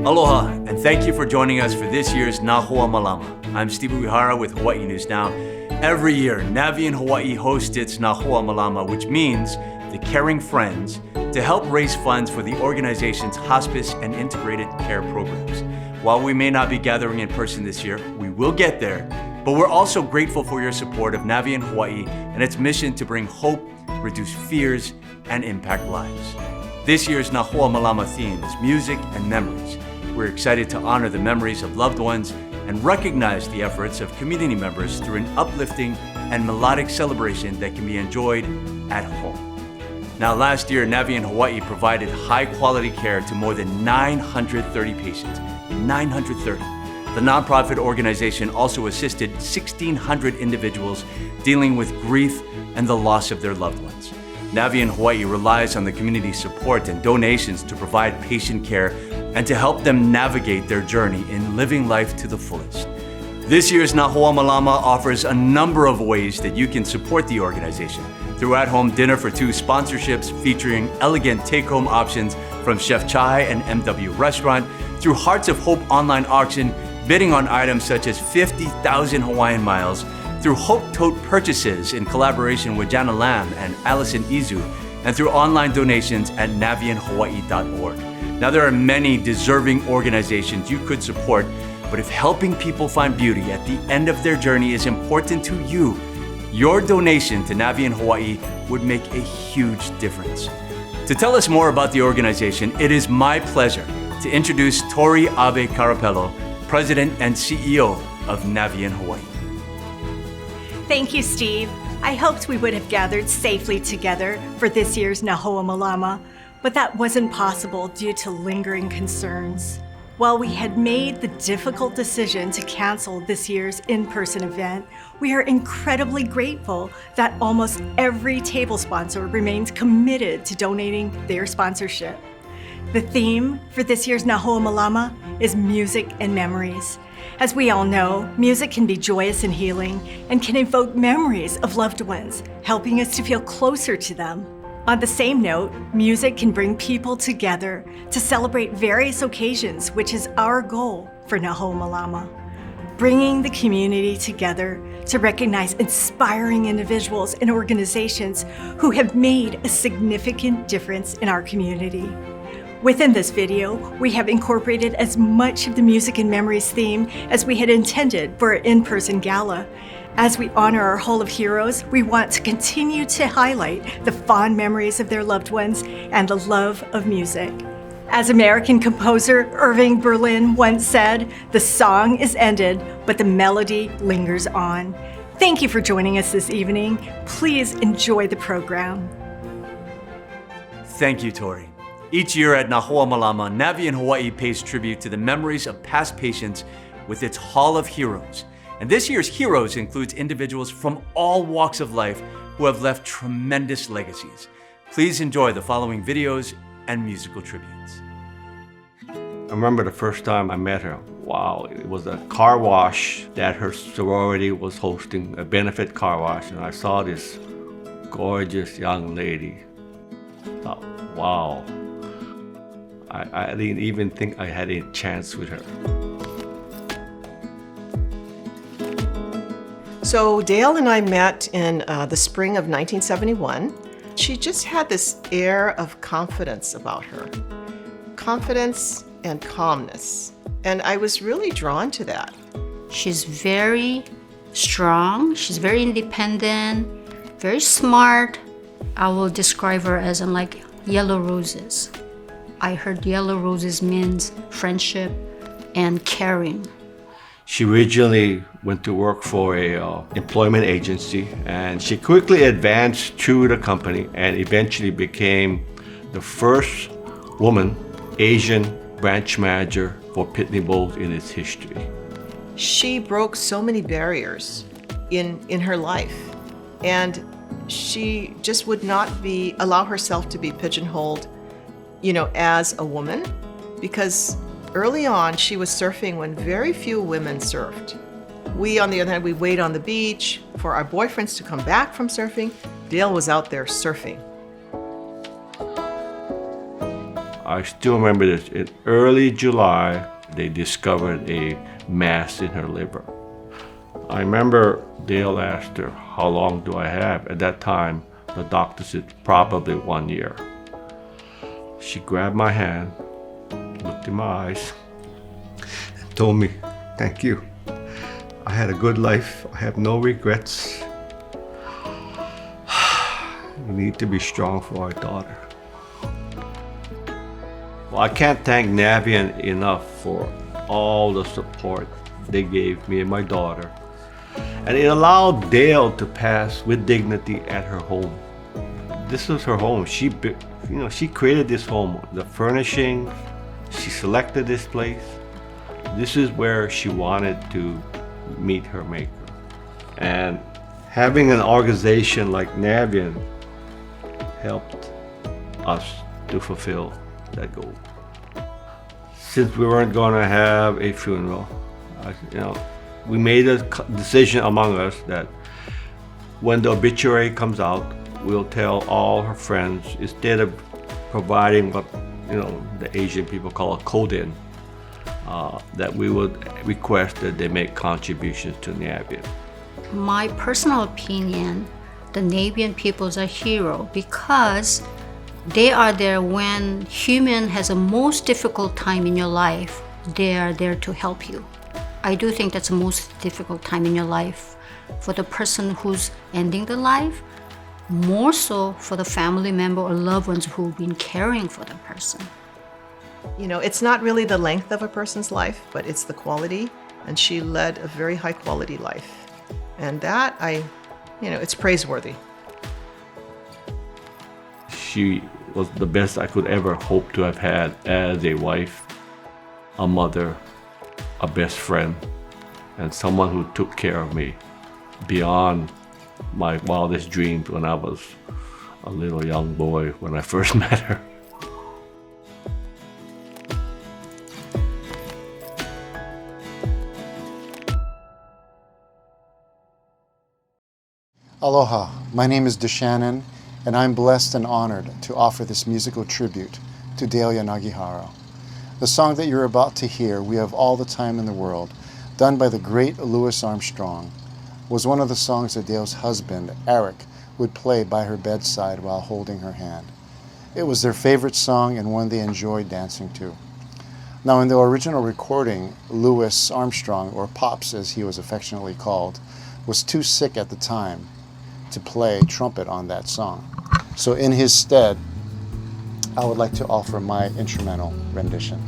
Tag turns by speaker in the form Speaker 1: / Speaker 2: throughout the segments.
Speaker 1: Aloha, and thank you for joining us for this year's Na Hoamalama. I'm Steve Uehara with Hawaii News Now. Every year, Navi in Hawaii hosts its Na Hoamalama, which means the Caring Friends, to help raise funds for the organization's hospice and integrated care programs. While we may not be gathering in person this year, we will get there, but we're also grateful for your support of Navi in Hawaii and its mission to bring hope, reduce fears, and impact lives. This year's Na Hoamalama theme is music and memories. We're excited to honor the memories of loved ones and recognize the efforts of community members through an uplifting and melodic celebration that can be enjoyed at home. Now, last year, Navi in Hawaii provided high-quality care to more than 930 patients. 930. The nonprofit organization also assisted 1,600 individuals dealing with grief and the loss of their loved ones. Navi in Hawaii relies on the community's support and donations to provide patient care and to help them navigate their journey in living life to the fullest. This year's Na Hoamalama offers a number of ways that you can support the organization. Through at-home dinner for two sponsorships featuring elegant take-home options from Chef Chai and MW Restaurant, through Hearts of Hope online auction, bidding on items such as 50,000 Hawaiian miles, through Hope Tote purchases in collaboration with Jana Lam and Allison Izu, and through online donations at naviinhawaii.org. Now, there are many deserving organizations you could support, but if helping people find beauty at the end of their journey is important to you, your donation to Navi in Hawaii would make a huge difference. To tell us more about the organization, it is my pleasure to introduce Tori Abe Carapello, President and CEO of Navi in Hawaii.
Speaker 2: Thank you, Steve. I hoped we would have gathered safely together for this year's Na Hoamalama, but that wasn't possible due to lingering concerns. While we had made the difficult decision to cancel this year's in-person event, we are incredibly grateful that almost every table sponsor remains committed to donating their sponsorship. The theme for this year's Na Hoamalama is music and memories. As we all know, music can be joyous and healing and can evoke memories of loved ones, helping us to feel closer to them. On the same note, music can bring people together to celebrate various occasions, which is our goal for Na Hoamalama. Bringing the community together to recognize inspiring individuals and organizations who have made a significant difference in our community. Within this video, we have incorporated as much of the music and memories theme as we had intended for our in-person gala. As we honor our Hall of Heroes, we want to continue to highlight the fond memories of their loved ones and the love of music. As American composer Irving Berlin once said, "The song is ended, but the melody lingers on." Thank you for joining us this evening. Please enjoy the program.
Speaker 1: Thank you, Tori. Each year at Na Hoamalama, Navi in Hawaii pays tribute to the memories of past patients with its Hall of Heroes. And this year's heroes includes individuals from all walks of life who have left tremendous legacies. Please enjoy the following videos and musical tributes.
Speaker 3: I remember the first time I met her. Wow, it was a car wash that her sorority was hosting, a benefit car wash, and I saw this gorgeous young lady. I thought, wow. I didn't even think I had a chance with her.
Speaker 4: So Dale and I met in the spring of 1971. She just had this air of confidence about her. Confidence and calmness. And I was really drawn to that.
Speaker 5: She's very strong, she's very independent, very smart. I will describe her as like yellow roses. I heard yellow roses means friendship and caring.
Speaker 3: She originally went to work for a employment agency, and she quickly advanced through the company and eventually became the first woman Asian branch manager for Pitney Bowes in its history.
Speaker 4: She broke so many barriers in her life, and she just would not allow herself to be pigeonholed, as a woman, because early on she was surfing when very few women surfed. We, on the other hand, we wait on the beach for our boyfriends to come back from surfing. Dale was out there surfing.
Speaker 3: I still remember this. In early July, they discovered a mass in her liver. I remember Dale asked her, how long do I have? At that time, the doctor said probably 1 year. She grabbed my hand, looked in my eyes, and told me, thank you. I had a good life. I have no regrets. We need to be strong for our daughter. Well, I can't thank Navient enough for all the support they gave me and my daughter. And it allowed Dale to pass with dignity at her home. This was her home. She created this home. The furnishing, she selected this place. This is where she wanted to meet her maker. And having an organization like Navient helped us to fulfill that goal. Since we weren't going to have a funeral, we made a decision among us that when the obituary comes out, we'll tell all her friends, instead of providing what the Asian people call a code-in, that we would request that they make contributions to Navient.
Speaker 5: My personal opinion, the Navient peoples are hero because they are there when human has a most difficult time in your life. They are there to help you. I do think that's the most difficult time in your life for the person who's ending the life, more so for the family member or loved ones who've been caring for the person.
Speaker 4: It's not really the length of a person's life, but it's the quality, and she led a very high quality life. And that, it's praiseworthy.
Speaker 3: She was the best I could ever hope to have had as a wife, a mother, a best friend, and someone who took care of me beyond my wildest dreams when I was a little young boy when I first met her.
Speaker 6: Aloha, my name is DeShannon, and I'm blessed and honored to offer this musical tribute to Delia Nagihara. The song that you're about to hear, We Have All the Time in the World, done by the great Louis Armstrong, was one of the songs that Dale's husband, Eric, would play by her bedside while holding her hand. It was their favorite song and one they enjoyed dancing to. Now, in the original recording, Louis Armstrong, or Pops as he was affectionately called, was too sick at the time to play trumpet on that song. So in his stead, I would like to offer my instrumental rendition.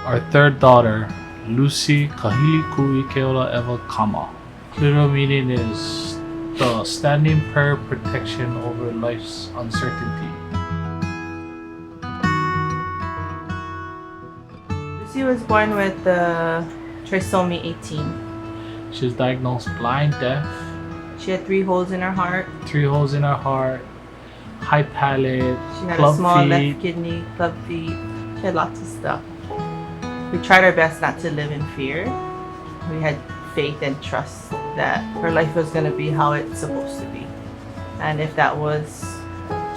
Speaker 7: Our third daughter, Lucy Kahiliku Ikeola Eva Kama. Literal meaning is the standing prayer protection over life's uncertainty.
Speaker 8: Lucy was born with trisomy 18.
Speaker 7: She was diagnosed blind, deaf,
Speaker 8: She had 3 holes in her heart.
Speaker 7: 3 holes in her heart, high palate,
Speaker 8: She had
Speaker 7: club
Speaker 8: a small
Speaker 7: feet.
Speaker 8: left kidney, club feet. She had lots of stuff. We tried our best not to live in fear. We had faith and trust that her life was going to be how it's supposed to be. And if that was,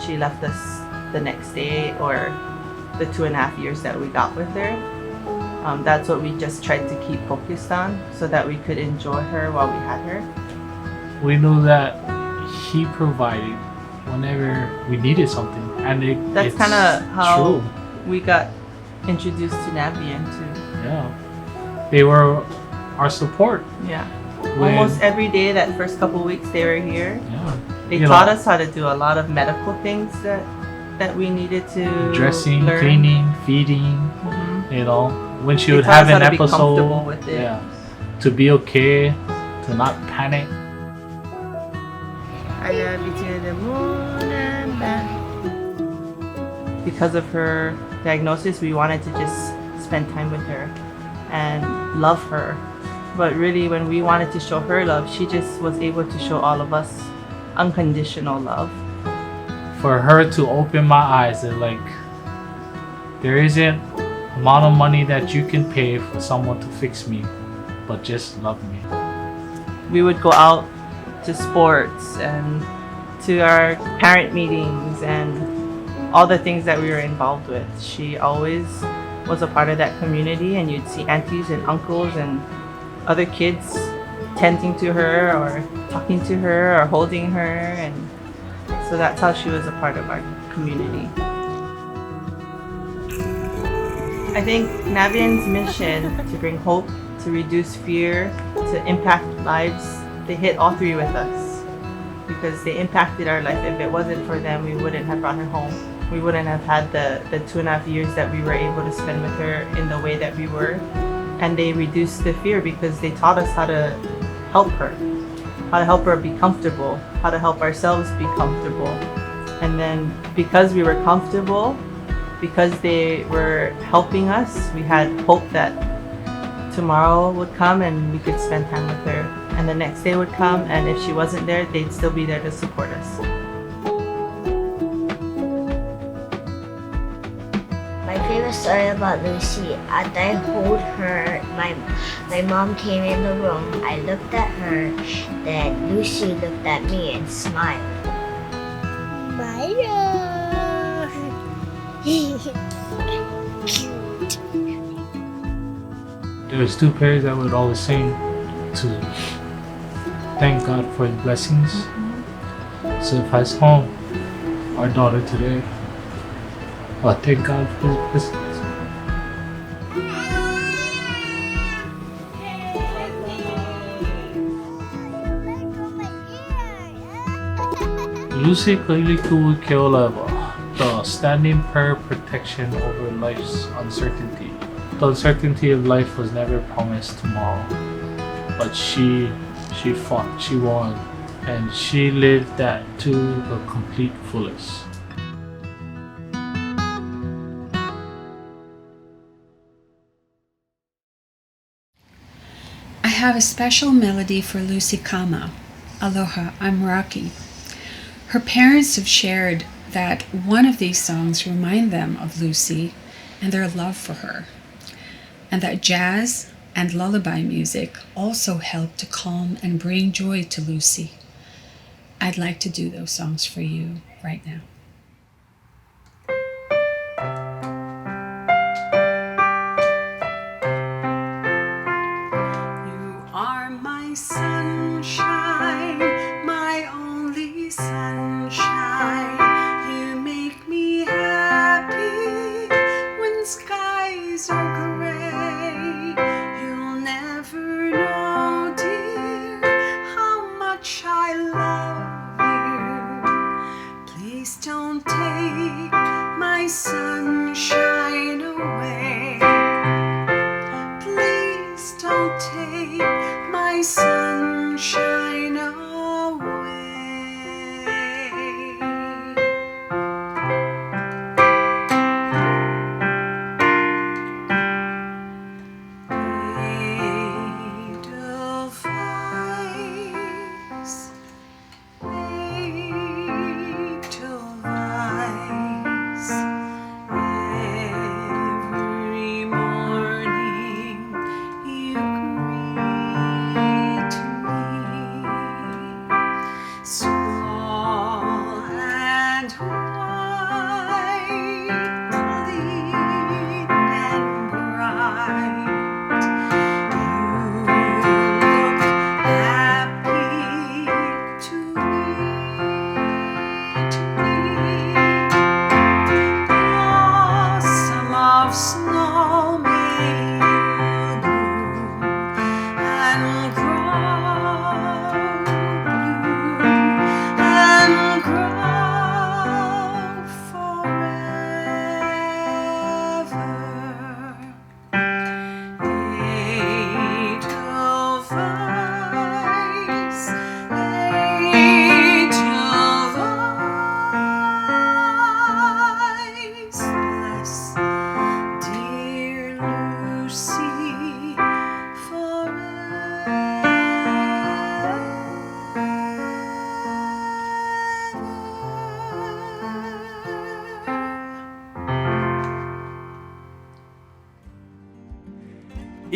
Speaker 8: she left us the next day or the 2.5 years that we got with her, that's what we just tried to keep focused on so that we could enjoy her while we had her.
Speaker 7: We knew that he provided whenever we needed something, and
Speaker 8: That's
Speaker 7: it's
Speaker 8: kind of how
Speaker 7: true.
Speaker 8: we got introduced to Navian too.
Speaker 7: Yeah, they were our support.
Speaker 8: Yeah.
Speaker 7: When-
Speaker 8: Almost every day that first couple weeks they were here,
Speaker 7: Yeah,
Speaker 8: they
Speaker 7: You
Speaker 8: taught
Speaker 7: know,
Speaker 8: us how to do a lot of medical things that we needed to
Speaker 7: dressing,
Speaker 8: learn.
Speaker 7: cleaning, feeding.
Speaker 8: Mhm.
Speaker 7: You know, when she
Speaker 8: They
Speaker 7: would
Speaker 8: taught
Speaker 7: have
Speaker 8: us how
Speaker 7: an
Speaker 8: to be comfortable
Speaker 7: episode,
Speaker 8: with it.
Speaker 7: yeah, to be okay, to not panic.
Speaker 8: I love you to the moon and back. Because of her diagnosis, we wanted to just spend time with her and love her. But really, when we wanted to show her love, she just was able to show all of us unconditional love.
Speaker 7: For her to open my eyes that like there isn't amount of money that you can pay for someone to fix me, but just love me.
Speaker 8: We would go out to sports and to our parent meetings and all the things that we were involved with. She always was a part of that community, and you'd see aunties and uncles and other kids tending to her or talking to her or holding her, and so that's how she was a part of our community. I think Navian's mission to bring hope, to reduce fear, to impact lives, they hit all 3 with us because they impacted our life. If it wasn't for them, we wouldn't have brought her home. We wouldn't have had the 2.5 years that we were able to spend with her in the way that we were. And they reduced the fear because they taught us how to help her be comfortable, how to help ourselves be comfortable. And then because we were comfortable, because they were helping us, we had hope that tomorrow would come and we could spend time with her. And the next day would come, and if she wasn't there, they'd still be there to support us.
Speaker 9: My favorite story about Lucy, as I hold her, my mom came in the room. I looked at her, then Lucy looked at me and smiled. Maya! Cute.
Speaker 7: There's 2 prayers I would always sing to thank God for His blessings. So if I was home, our daughter today, I thank God for His blessings. Lucy Kahiliku Keoleva, the standing prayer protection over life's uncertainty. The uncertainty of life was never promised tomorrow, but she fought, she won, and she lived that to the complete fullest.
Speaker 10: I have a special melody for Lucy Kama. Aloha, I'm Rocky. Her parents have shared that one of these songs remind them of Lucy and their love for her, and that jazz and lullaby music also help to calm and bring joy to Lucy. I'd like to do those songs for you right now. You are my sunshine, my only sunshine. You make me happy when skies are gray. You'll never know, dear, how much I love you. Please don't take my sunshine away. Please don't take my sunshine away. Edelweiss,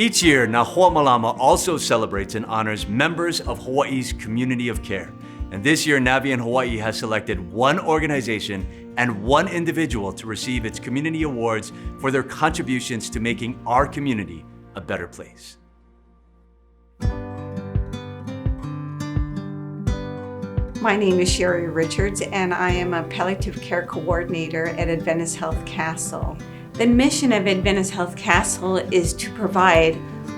Speaker 1: Each year, Na Hoamalama also celebrates and honors members of Hawaii's community of care. And this year, Navian Hawaii has selected one organization and one individual to receive its community awards for their contributions to making our community a better place.
Speaker 11: My name is Sherry Richards, and I am a palliative care coordinator at Adventist Health Castle. The mission of Adventist Health Castle is to provide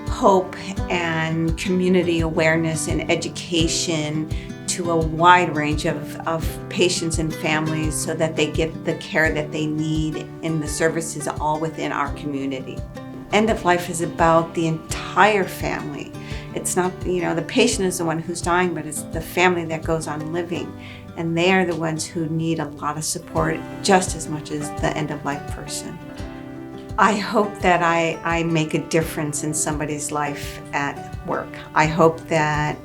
Speaker 11: hope and community awareness and education to a wide range of patients and families so that they get the care that they need in the services all within our community. End of life is about the entire family. It's not, the patient is the one who's dying, but it's the family that goes on living. And they are the ones who need a lot of support just as much as the end-of-life person. I hope that I make a difference in somebody's life at work. I hope that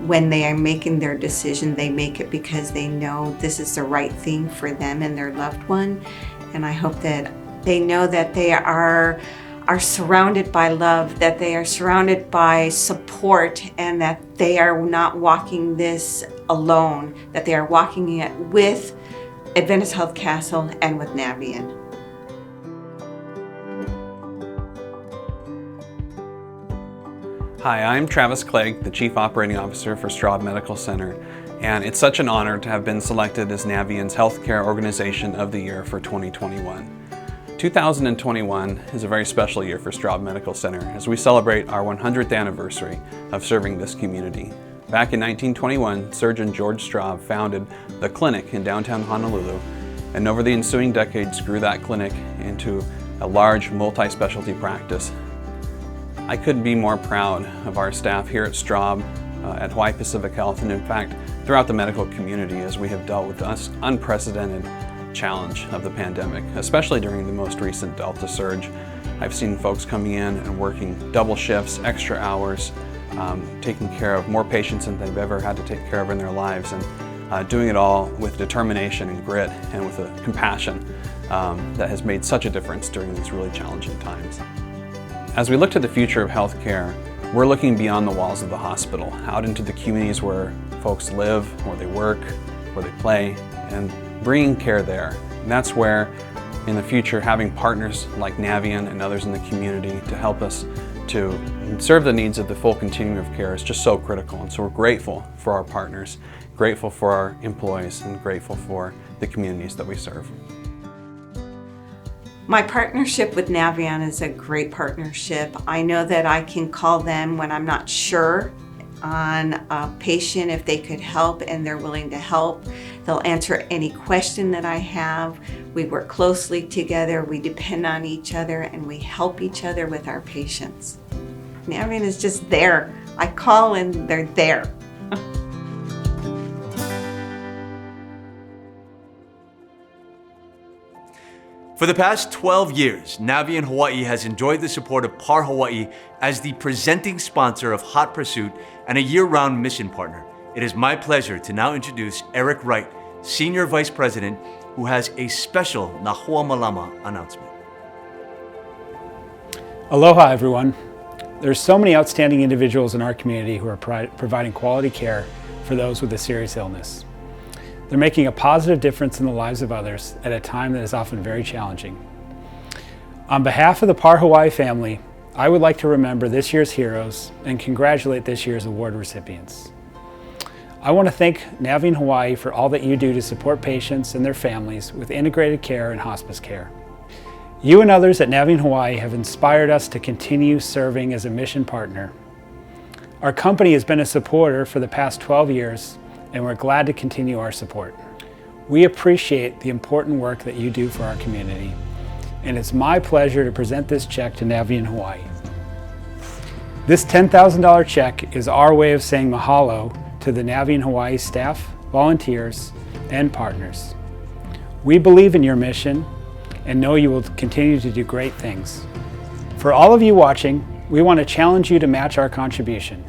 Speaker 11: when they are making their decision, they make it because they know this is the right thing for them and their loved one. And I hope that they know that they are surrounded by love, that they are surrounded by support, and that they are not walking this alone, that they are walking it with Adventist Health Castle and with Navian.
Speaker 12: Hi, I'm Travis Clegg, the Chief Operating Officer for Straub Medical Center, and it's such an honor to have been selected as Navian's Healthcare Organization of the Year for 2021. 2021 is a very special year for Straub Medical Center as we celebrate our 100th anniversary of serving this community. Back in 1921, Surgeon George Straub founded the clinic in downtown Honolulu, and over the ensuing decades grew that clinic into a large multi-specialty practice. I couldn't be more proud of our staff here at Straub, at Hawaii Pacific Health, and in fact throughout the medical community as we have dealt with this unprecedented challenge of the pandemic, especially during the most recent Delta surge. I've seen folks coming in and working double shifts, extra hours, taking care of more patients than they've ever had to take care of in their lives, and doing it all with determination and grit and with a compassion that has made such a difference during these really challenging times. As we look to the future of healthcare, we're looking beyond the walls of the hospital, out into the communities where folks live, where they work, where they play, and bringing care there. And that's where, in the future, having partners like Navian and others in the community to help us to serve the needs of the full continuum of care is just so critical. And so we're grateful for our partners, grateful for our employees, and grateful for the communities that we serve.
Speaker 11: My partnership with Navian is a great partnership. I know that I can call them when I'm not sure on a patient if they could help, and they're willing to help. They'll answer any question that I have. We work closely together, we depend on each other, and we help each other with our patients. Navian is just there. I call and they're there.
Speaker 1: For the past 12 years, Navian Hawaii has enjoyed the support of PAR Hawaii as the presenting sponsor of Hot Pursuit and a year-round mission partner. It is my pleasure to now introduce Eric Wright, Senior Vice President, who has a special Na Hoamalama announcement.
Speaker 13: Aloha, everyone. There's so many outstanding individuals in our community who are providing quality care for those with a serious illness. They're making a positive difference in the lives of others at a time that is often very challenging. On behalf of the PAR Hawaii family, I would like to remember this year's heroes and congratulate this year's award recipients. I want to thank Navian Hawaii for all that you do to support patients and their families with integrated care and hospice care. You and others at Navian Hawaii have inspired us to continue serving as a mission partner. Our company has been a supporter for the past 12 years, and we're glad to continue our support. We appreciate the important work that you do for our community, and it's my pleasure to present this check to Navian Hawaii. This $10,000 check is our way of saying mahalo to the Navian Hawaii staff, volunteers, and partners. We believe in your mission and know you will continue to do great things. For all of you watching, we want to challenge you to match our contribution.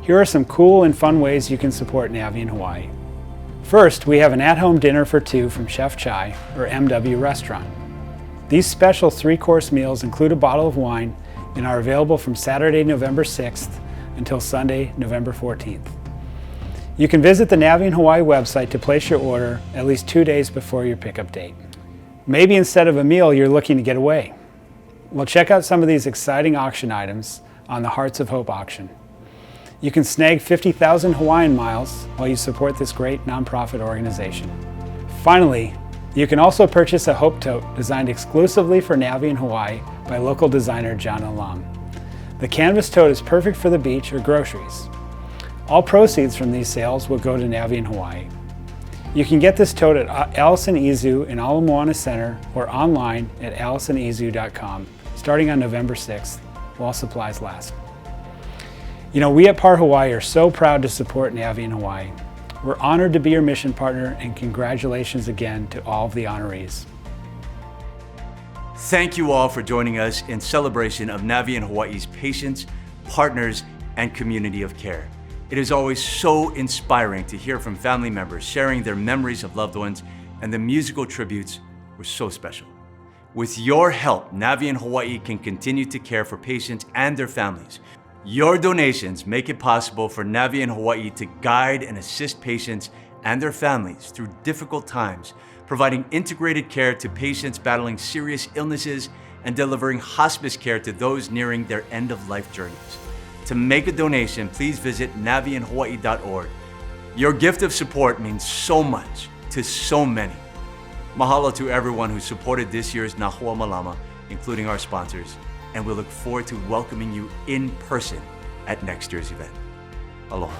Speaker 13: Here are some cool and fun ways you can support Navian Hawaii. First, we have an at-home dinner for two from Chef Chai, or MW Restaurant. These special 3-course meals include a bottle of wine and are available from Saturday, November 6th until Sunday, November 14th. You can visit the Navian Hawaii website to place your order at least 2 days before your pickup date. Maybe instead of a meal, you're looking to get away. Well, check out some of these exciting auction items on the Hearts of Hope auction. You can snag 50,000 Hawaiian miles while you support this great nonprofit organization. Finally, you can also purchase a Hope Tote designed exclusively for Navian Hawaii by local designer John Alam. The canvas tote is perfect for the beach or groceries. All proceeds from these sales will go to Navian Hawaii. You can get this tote at Allison Izu in Ala Moana Center or online at allisonizu.com starting on November 6th while supplies last. You know, we at PAR Hawaii are so proud to support Navian Hawaii. We're honored to be your mission partner, and congratulations again to all of the honorees.
Speaker 1: Thank you all for joining us in celebration of Navian Hawaii's patients, partners, and community of care. It is always so inspiring to hear from family members sharing their memories of loved ones, and the musical tributes were so special. With your help, Navian Hawaii can continue to care for patients and their families. Your donations make it possible for Navian Hawaii to guide and assist patients and their families through difficult times, providing integrated care to patients battling serious illnesses and delivering hospice care to those nearing their end-of-life journeys. To make a donation, please visit navianhawaii.org. Your gift of support means so much to so many. Mahalo to everyone who supported this year's Na Hoamalama, including our sponsors, and we look forward to welcoming you in person at next year's event. Aloha.